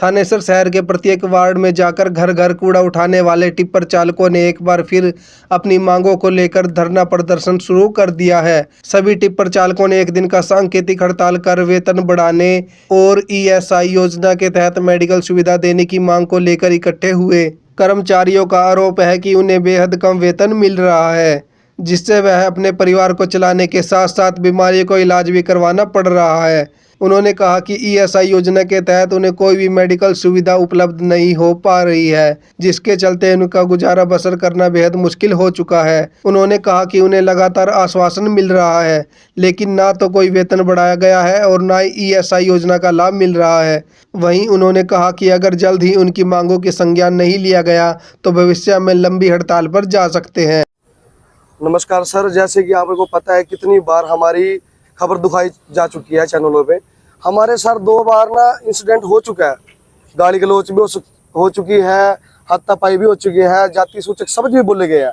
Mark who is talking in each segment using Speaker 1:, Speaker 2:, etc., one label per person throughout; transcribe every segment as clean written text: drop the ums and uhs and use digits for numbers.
Speaker 1: थानेसर शहर के प्रत्येक वार्ड में जाकर घर घर कूड़ा उठाने वाले टिप्पर चालकों ने एक बार फिर अपनी मांगों को लेकर धरना प्रदर्शन शुरू कर दिया है। सभी टिप्पर चालकों ने एक दिन का सांकेतिक हड़ताल कर वेतन बढ़ाने और ईएसआई योजना के तहत मेडिकल सुविधा देने की मांग को लेकर इकट्ठे हुए। कर्मचारियों का आरोप है कि उन्हें बेहद कम वेतन मिल रहा है, जिससे वह अपने परिवार को चलाने के साथ साथ बीमारियों को इलाज भी करवाना पड़ रहा है। उन्होंने कहा कि ईएसआई योजना के तहत उन्हें कोई भी मेडिकल सुविधा उपलब्ध नहीं हो पा रही है, जिसके चलते उनका गुजारा बसर करना बेहद मुश्किल हो चुका है। उन्होंने कहा कि उन्हें लगातार आश्वासन मिल रहा है, लेकिन ना तो कोई वेतन बढ़ाया गया है और ना ही ईएसआई योजना का लाभ मिल रहा है। वहीं उन्होंने कहा कि अगर जल्द ही उनकी मांगों की संज्ञान नहीं लिया गया तो भविष्य में लंबी हड़ताल पर जा सकते हैं।
Speaker 2: नमस्कार सर, जैसे कि आपको पता है कितनी बार हमारी खबर दिखाई जा चुकी है चैनलों पे। हमारे सर 2 बार ना इंसिडेंट हो चुका है, गाली गलौच भी हो चुकी है, हाथापाई भी हो चुकी है, जाति सूचक शब्द भी बोले गए हैं।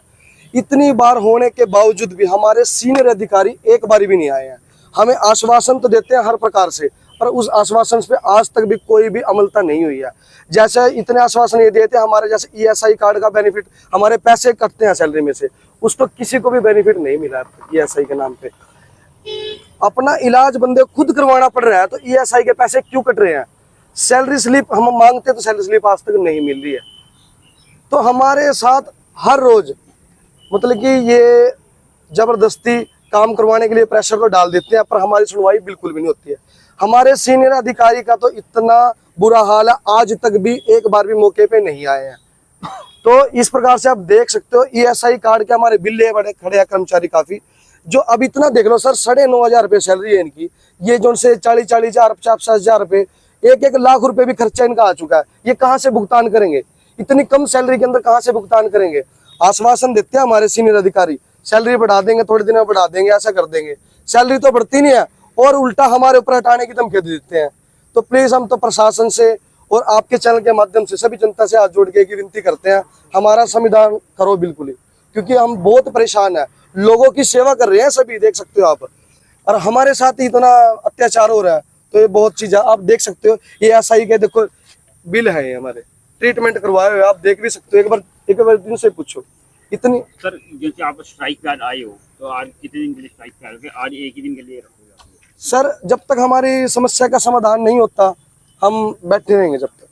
Speaker 2: इतनी बार होने के बावजूद भी हमारे सीनियर अधिकारी एक बार भी नहीं आए हैं। हमें आश्वासन तो देते हैं हर प्रकार से, पर उस आश्वासन पे आज तक भी कोई भी अमलता नहीं हुई है। जैसे इतने आश्वासन ये देते हैं, हमारे जैसे ईएसआई कार्ड का बेनिफिट, हमारे पैसे कटते हैं सैलरी में से, उसको किसी को भी बेनिफिट नहीं मिला ईएसआई के नाम पे। अपना इलाज बंदे खुद करवाना पड़ रहा है तो ईएसआई के पैसे क्यों कट रहे हैं? सैलरी स्लिप हम मांगते तो सैलरी स्लिप आज तक नहीं मिल रही है। तो हमारे साथ हर रोज मतलब कि ये जबरदस्ती काम करवाने के लिए प्रेशर को डाल देते हैं, पर हमारी सुनवाई बिल्कुल भी नहीं होती है। हमारे सीनियर अधिकारी का तो इतना बुरा हाल है, आज तक भी एक बार भी मौके पे नहीं आए हैं। तो इस प्रकार से आप देख सकते हो ईएसआई कार्ड के हमारे बिल्ले बड़े खड़े हैं कर्मचारी काफी, जो अब इतना देख लो सर 9,500 रुपये सैलरी है इनकी। ये जो उनसे 40,000 50,000 रुपये, 1-1 लाख रुपए भी खर्चा इनका आ चुका है। ये कहाँ से भुगतान करेंगे? इतनी कम सैलरी के अंदर कहाँ से भुगतान करेंगे? आश्वासन देते हैं हमारे सीनियर अधिकारी, सैलरी बढ़ा देंगे, थोड़े दिन में बढ़ा देंगे, ऐसा कर देंगे। सैलरी तो बढ़ती नहीं है और उल्टा हमारे ऊपर हटाने की धमकी देते हैं। तो प्लीज हम तो प्रशासन से और आपके चैनल के माध्यम से सभी जनता से हाथ जोड़ के एक विनती करते हैं, हमारा संविधान करो बिल्कुल ही, क्योंकि हम बहुत परेशान है। लोगों की सेवा कर रहे हैं सभी, देख सकते हो आप, और हमारे साथ ही इतना अत्याचार हो रहा है। तो ये बहुत चीज आप देख सकते हो। ये एसआई के देखो बिल है, ये हमारे ट्रीटमेंट करवाए हुए, आप देख भी सकते हो। एक बार दिन से पूछो इतनी।
Speaker 3: सर जैसे आप स्ट्राइक पे आए हो तो आज कितने दिन के लिए स्ट्राइक पे आए? आज एक ही दिन के लिए रखोगे?
Speaker 2: सर जब तक हमारी समस्या का समाधान नहीं होता हम बैठे रहेंगे जब तक।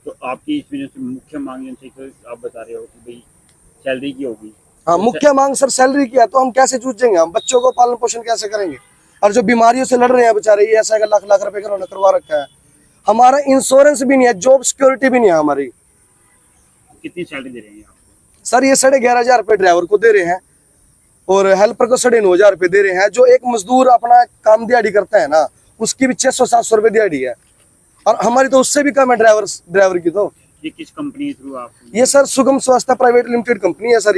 Speaker 3: तो आपकी इस वजह से मुख्य मांग जैसे आप बता रहे हो कि भाई सैलरी की होगी।
Speaker 2: हाँ, मुख्य मांग सर सैलरी की है। तो हम कैसे जूझेंगे? हम बच्चों को पालन पोषण कैसे करेंगे? और जो बीमारियों से लड़ रहे हैं बेचारे, ये ऐसा लाख रुपए का करवा रखा है। हमारा इंश्योरेंस भी नहीं है, जॉब सिक्योरिटी भी नहीं है हमारी।
Speaker 3: कितनी सैलरी दे रहे हैं आपको?
Speaker 2: सर ये 11,500 रुपये ड्राइवर को दे रहे हैं और हेल्पर को 9,500 रुपये दे रहे हैं। जो एक मजदूर अपना काम दिहाड़ी करता है ना, उसकी भी 600-700 रुपये दिहाड़ी है, और हमारी तो उससे भी कम है ड्राइवर की। तो
Speaker 3: ये किस कंपनी थ्रू आप?
Speaker 2: ये सर सुगम स्वास्थ्य प्राइवेट लिमिटेड कंपनी है सर।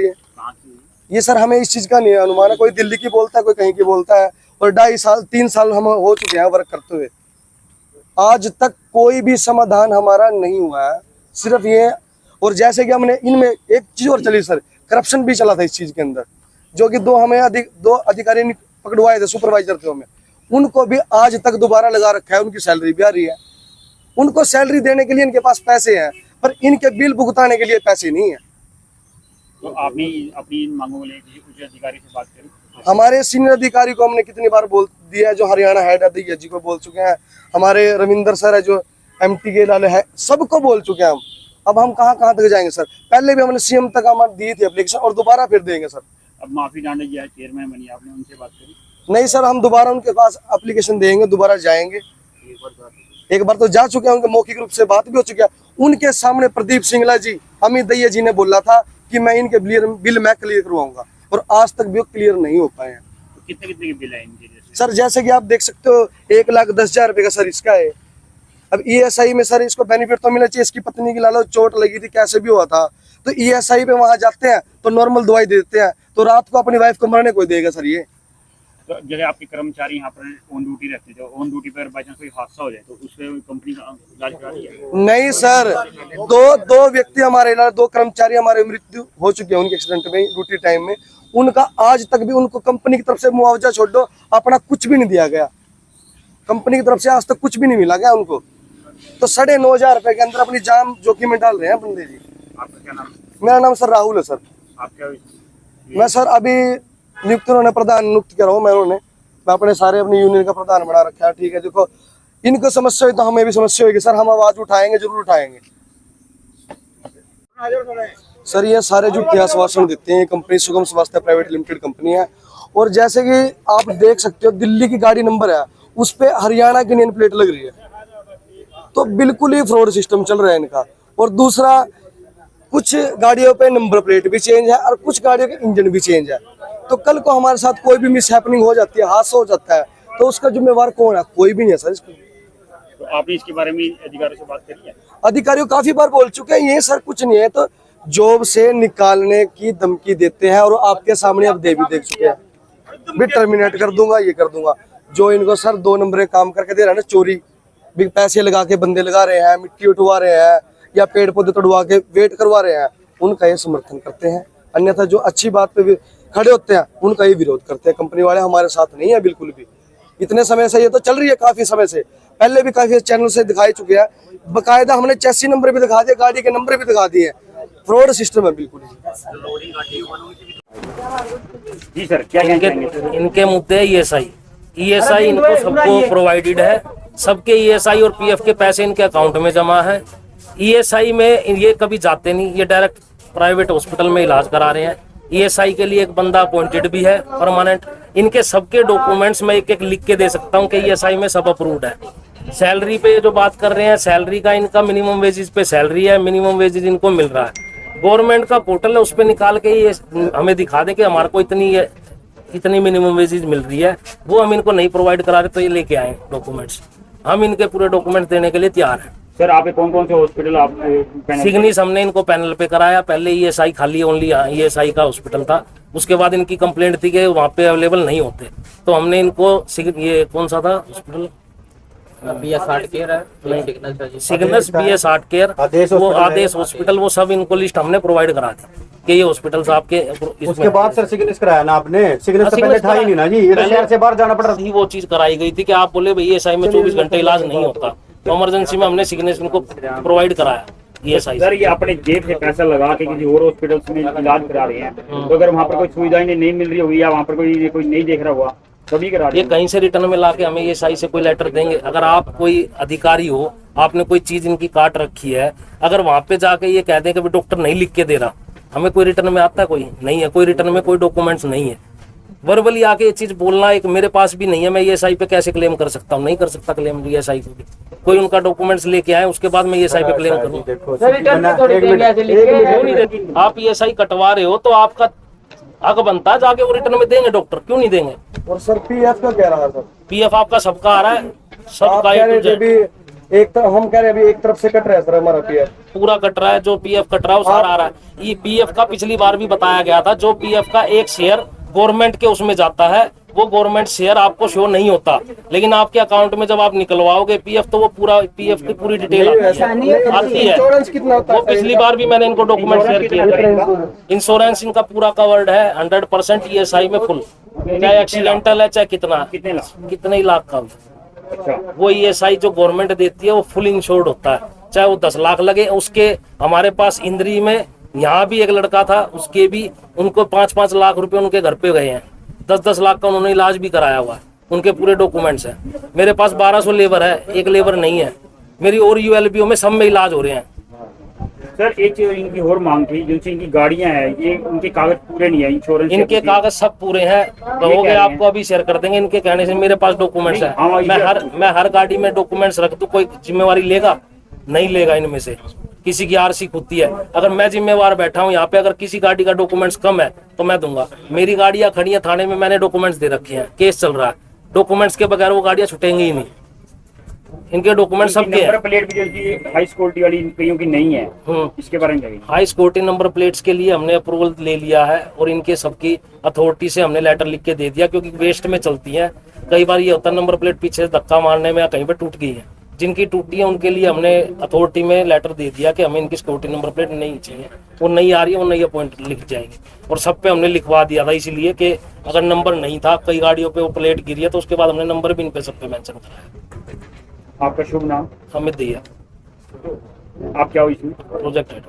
Speaker 2: ये सर हमें इस चीज का नहीं अनुमान है, कोई दिल्ली की बोलता है, कोई कहीं की बोलता है। और 2.5-3 साल हम हो चुके हैं वर्क करते हुए, आज तक कोई भी समाधान हमारा नहीं हुआ है। सिर्फ ये, और जैसे कि हमने इनमें एक चीज और चली सर, करप्शन भी चला था इस चीज के अंदर, जो कि दो अधिकारी पकड़वाए थे, सुपरवाइजर थे हमें, उनको भी आज तक दोबारा लगा रखा है। उनकी सैलरी भी आ रही है, उनको सैलरी देने के लिए इनके पास पैसे हैं, पर इनके बिल भुगताने के लिए पैसे नहीं है।
Speaker 3: तो आपने अपनी मांगों को लेकर उच्च अधिकारी से बात करी?
Speaker 2: हमारे सीनियर अधिकारी को हमने कितनी बार बोल दिया है, जो हरियाणा हेड है जी को बोल चुके हैं, हमारे रविंदर सर है जो एमटी के लाले है, सबको बोल चुके हैं हम। अब हम कहाँ तक जाएंगे सर? पहले भी हमने सीएम तक हमारी दी थी एप्लीकेशन, और दोबारा फिर देंगे सर।
Speaker 3: अब माफी डांडे जी चेयरमैन बनी, आपने उनसे बात करी?
Speaker 2: नहीं सर, हम दोबारा उनके पास एप्लीकेशन देंगे, दोबारा जाएंगे। एक बार तो जा चुके हैं, उनके मौखिक रूप से बात भी हो चुकी है। उनके सामने प्रदीप सिंगला जी, अमित दैया जी ने बोला था कि मैं इनके बिल मैं क्लियर करवाऊंगा, और आज तक भी क्लियर नहीं हो पाए हैं।
Speaker 3: तो कितने के बिल है इनके?
Speaker 2: सर जैसे कि आप देख सकते हो 1,10,000 रुपये का सर इसका है। अब ईएसआई में सर इसको बेनिफिट तो मिलना चाहिए। इसकी पत्नी की लालो चोट लगी थी, कैसे भी हुआ था, तो ईएसआई पे वहां जाते हैं तो नॉर्मल दवाई देते हैं, तो रात को अपनी वाइफ को मरने कोई देगा सर? ये
Speaker 3: तो जैसे आपके कर्मचारी यहाँ पर ऑन ड्यूटी रहते थे, ऑन ड्यूटी पर बाई चांस कोई हादसा हो जाए तो उसमें कंपनी का इलाज करा रही है?
Speaker 2: नहीं सर, दो व्यक्ति हमारे, 2 कर्मचारी हमारे मृत्यु हो चुकी है उनके एक्सीडेंट में ड्यूटी टाइम में। उनका आज तक भी उनको कंपनी की तरफ से मुआवजा छोड़ दो, अपना कुछ भी नहीं दिया गया। कंपनी की तरफ से आज तक कुछ भी नहीं मिला गया उनको। तो 9,500 रुपए के अंदर अपनी जान जोखिम में डाल रहे हैं बंदे जी।
Speaker 3: आपका क्या नाम है?
Speaker 2: मेरा नाम सर राहुल है सर।
Speaker 3: आप क्या
Speaker 2: मैं सर अभी नियुक्त उन्होंने प्रधान नियुक्त किया हूँ मैं अपने सारे अपनी यूनियन का प्रधान बना रखा है। ठीक है, देखो इनको समस्या हुई तो हमें भी समस्या होगी सर, हम आवाज उठाएंगे, जरूर उठाएंगे सर। ये सारे जो आश्वासन देते हैं, कंपनी सुगम स्वास्थ्य प्राइवेट लिमिटेड कंपनी है, और जैसे कि आप देख सकते हो दिल्ली की गाड़ी नंबर है, उस पे हरियाणा की नेम प्लेट लग रही है, तो बिल्कुल ही फ्रॉड सिस्टम चल रहा है इनका। और दूसरा, कुछ गाड़ियों पे नंबर प्लेट भी चेंज है और कुछ गाड़ियों के इंजन भी चेंज है, तो कल को हमारे साथ कोई भी मिस हैपनिंग हो जाती है, हादसा हो जाता है, तो उसका जिम्मेवार कौन है? कोई भी नहीं है सर इसको।
Speaker 3: तो आपने इसके बारे में अधिकारियों से बात करी है?
Speaker 2: अधिकारियों काफी बार बोल चुके हैं, ये सर कुछ नहीं है, तो जॉब से निकालने की धमकी देते हैं, और आपके सामने अब दे भी देख चुके हैं, भी टर्मिनेट कर दूंगा, ये कर दूंगा। जो इनको सर 2 नंबर काम करके दे रहा है ना, चोरी भी पैसे लगा के बंदे लगा रहे हैं, मिट्टी उठवा रहे हैं या पेड़ पौधे तोड़वा के वेट करवा रहे हैं, उनका ये समर्थन करते हैं। अन्यथा जो अच्छी बात पे खड़े होते हैं उनका ये विरोध करते हैं। कंपनी वाले हमारे साथ नहीं है बिल्कुल भी। इतने समय से ये तो चल रही है, काफी समय से, पहले भी काफी चैनल से दिखाई चुके हैं, बकायदा हमने चेसी नंबर भी दिखा दिए, गाड़ी के नंबर भी दिखा दिए। फ्रॉड सिस्टम है बिल्कुल।
Speaker 3: जी सर, क्या
Speaker 4: इनके मुद्दे ईएसआई इनको सबको प्रोवाइडेड है, सबके ईएसआई और पीएफ के पैसे इनके अकाउंट में जमा है। ईएसआई में ये कभी जाते नहीं, ये डायरेक्ट प्राइवेट हॉस्पिटल में इलाज करा रहे हैं। ईएसआई के लिए एक बंदा अपॉइंटेड भी है परमानेंट। इनके सबके डॉक्यूमेंट्स में एक एक लिख के दे सकता हूँ कि ईएसआई में सब अप्रूव्ड है। सैलरी पे जो बात कर रहे हैं, सैलरी का इनका मिनिमम वेजेस पे सैलरी है, मिनिमम वेजेस इनको मिल रहा है। गवर्नमेंट का पोर्टल है, उस पर निकाल के ये हमें दिखा दे कि हमारे को इतनी मिनिमम वेजेस मिल रही है, वो हम इनको नहीं प्रोवाइड करा रहे, तो ये लेके आए डॉक्यूमेंट्स। हम इनके पूरे डॉक्यूमेंट्स देने के लिए तैयार हैं।
Speaker 3: सर, आप कौन कौन से हॉस्पिटल आप
Speaker 4: सिग्निस हमने इनको पैनल पे कराया। पहले ईएसआई खाली ओनली ईएसआई का हॉस्पिटल था, उसके बाद इनकी कंप्लेंट थी कि वहाँ पे अवेलेबल नहीं होते, तो हमने इनको ये कौन सा था हॉस्पिटल,
Speaker 5: BS8 केयर है,
Speaker 4: सिग्नस BS8 केयर, वो आदेश हॉस्पिटल, वो सब इनको लिस्ट हमने प्रोवाइड करा दी कि ये हॉस्पिटल्स आपके।
Speaker 5: उसके बाद सर सिग्नेस कराया ना आपने? सिग्नेस तो पहले था ही नहीं ना जी, ये तो शहर से बाहर जाना पड़ा था।
Speaker 4: वो चीज कराई गई थी कि आप बोले भाई ईएसआई में 24 घंटे इलाज नहीं होता, तो इमरजेंसी में हमने सिग्नेस इनको प्रोवाइड कराया ईएसआई।
Speaker 3: सर, ये अपने जेब से पैसा लगा के किसी और हॉस्पिटल्स में इलाज करा रहे हैं, तो अगर वहाँ पर कोई सुविधाएं नहीं मिल रही होगी या वहाँ पर कोई नहीं देख रहा हुआ, तभी करा रहे
Speaker 4: ये कहीं से रिटर्न में लाके हमें ईएसआई से कोई लेटर देंगे। अगर आप कोई अधिकारी हो, आपने कोई चीज इनकी काट रखी है, अगर वहाँ पे जाके ये कह दें कि डॉक्टर नहीं लिख के दे रहा, हमें कोई रिटर्न में आता कोई नहीं है, कोई रिटर्न में कोई डॉक्यूमेंट्स नहीं है। वर्बली आके ये चीज बोलना एक मेरे पास भी नहीं है, मैं ईएसआई पे कैसे क्लेम कर सकता हूँ? नहीं कर सकता क्लेम ईएसआई को भी। कोई उनका डॉक्यूमेंट्स लेके आए, उसके बाद मैं ईएसआई पे क्लेम करूँ? आप ईएसआई कटवा रहे हो तो आपका हक बनता है, जाके वो रिटर्न में देंगे डॉक्टर, क्यों नहीं देंगे?
Speaker 2: और सर पीएफ का क्या रहा सर?
Speaker 4: पीएफ आपका सबका आ रहा है, सबका
Speaker 2: एक तरफ हम कह रहे हैं अभी एक तरफ से कट रहा है सर, हमारा पीएफ
Speaker 4: पूरा कट रहा है। जो पीएफ कट रहा है वो सारा आ रहा है। ये पीएफ का पिछली बार भी बताया गया था, जो पीएफ का एक शेयर गवर्नमेंट के उसमें जाता है, वो गवर्नमेंट शेयर आपको शो नहीं होता, लेकिन आपके अकाउंट में जब आप निकलवाओगे पीएफ, तो वो पूरा पीएफ की पूरी डिटेल आती है। वो पिछली बार भी मैंने इनको डॉक्यूमेंट शेयर किया था। इंश्योरेंस इनका पूरा कवर्ड है 100% ईएसआई में फुल, चाहे एक्सीडेंटल है चाहे कितने ही लाख का। वो ईएसआई जो गवर्नमेंट देती है वो फुल इंश्योर्ड होता है, चाहे वो 10 लाख लगे। उसके हमारे पास इंद्री में यहाँ भी एक लड़का था, उसके भी उनको 5-5 लाख रुपए उनके घर पे गए हैं, 10-10 लाख का उन्होंने इलाज भी कराया हुआ है, उनके पूरे डॉक्यूमेंट्स हैं। मेरे पास 1200 लेबर है, एक लेबर नहीं है मेरी, और यूएलबीओ में सब में इलाज हो रहे हैं।
Speaker 3: सर, एक चीज इनकी और मांग थी, जिनसे इनकी गाड़ियां हैं, ये उनके कागज पूरे नहीं है, इंश्योरेंस
Speaker 4: इनके कागज सब पूरे हैं, कहोगे आपको अभी शेयर कर देंगे। इनके कहने से मेरे पास डॉक्यूमेंट्स है, मैं हर गाड़ी में डॉक्यूमेंट्स रख दूं, कोई जिम्मेवारी लेगा? नहीं लेगा। इनमें से किसी की आरसी खुदती है, अगर मैं जिम्मेवार बैठा हूँ यहाँ पे, अगर किसी गाड़ी का डॉक्यूमेंट्स कम है तो मैं दूंगा। मेरी गाड़ियां खड़ी है थाने में, मैंने डॉक्यूमेंट्स दे रखे हैं, केस चल रहा है, डॉक्यूमेंट्स के बगैर वो गाड़ियां छुटेंगी ही नहीं। इनके डॉक्यूमेंट सबके हैं।
Speaker 3: प्लेट भी जो हाई सिक्योरिटी वाली कईयों की नहीं है, इसके बारे में
Speaker 4: हाई सिक्योरिटी नंबर प्लेट्स के लिए हमने अप्रूवल ले लिया है, और इनके सबकी अथॉरिटी से हमने लेटर लिख के दे दिया, क्योंकि वेस्ट में चलती हैं। कई बार ये होता है नंबर प्लेट पीछे से धक्का मारने में या कहीं पर टूट गई है, जिनकी टूटी है उनके लिए हमने अथॉरिटी में लेटर दे दिया कि हमें इनकी सिक्योरिटी नंबर प्लेट नहीं चाहिए, वो नहीं आ रही है, वो नई अपॉइंट लिख जाएंगे। और सब पे हमने लिखवा दिया था, इसलिए कि अगर नंबर नहीं था, कई गाड़ियों पे वो प्लेट गिरी है, तो उसके बाद हमने नंबर भी इन पे सब पे मेंशन कराया।
Speaker 3: आपका शुभ नाम?
Speaker 4: अमित दैया।
Speaker 3: आप क्या हो इसमें?
Speaker 4: Project head.